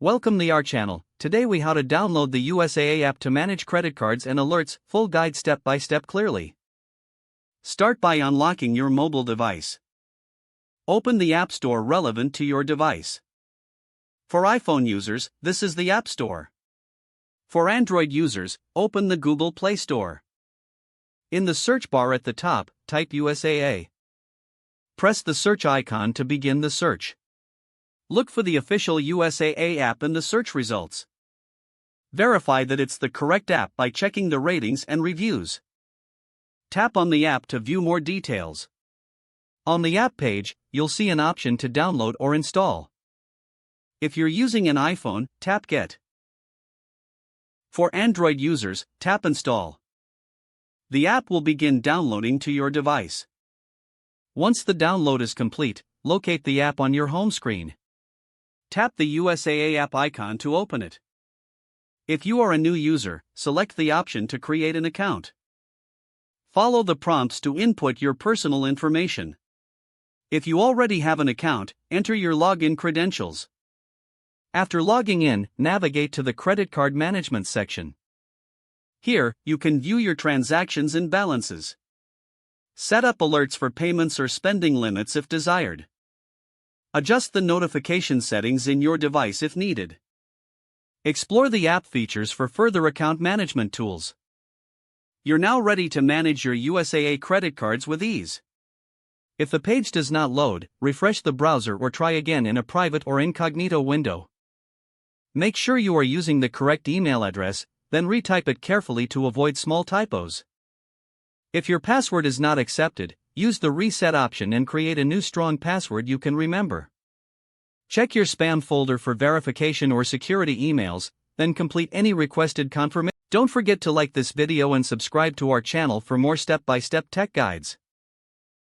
Welcome to our channel. Today we how to download the USAA app to manage credit cards and alerts, full guide step by step clearly. Start by unlocking your mobile device. Open the App Store relevant to your device. For iPhone users, this is the App Store. For Android users, open the Google Play Store. In the search bar at the top, type USAA. Press the search icon to begin the search. Look for the official USAA app in the search results. Verify that it's the correct app by checking the ratings and reviews. Tap on the app to view more details. On the app page, you'll see an option to download or install. If you're using an iPhone, tap Get. For Android users, tap Install. The app will begin downloading to your device. Once the download is complete, locate the app on your home screen. Tap the USAA app icon to open it. If you are a new user, select the option to create an account. Follow the prompts to input your personal information. If you already have an account, enter your login credentials. After logging in, navigate to the credit card management section. Here, you can view your transactions and balances. Set up alerts for payments or spending limits if desired. Adjust the notification settings in your device if needed. Explore the app features for further account management tools. You're now ready to manage your USAA credit cards with ease. If the page does not load, refresh the browser or try again in a private or incognito window. Make sure you are using the correct email address, then retype it carefully to avoid small typos. If your password is not accepted, use the reset option and create a new strong password you can remember. Check your spam folder for verification or security emails, then complete any requested confirmation. Don't forget to like this video and subscribe to our channel for more step-by-step tech guides.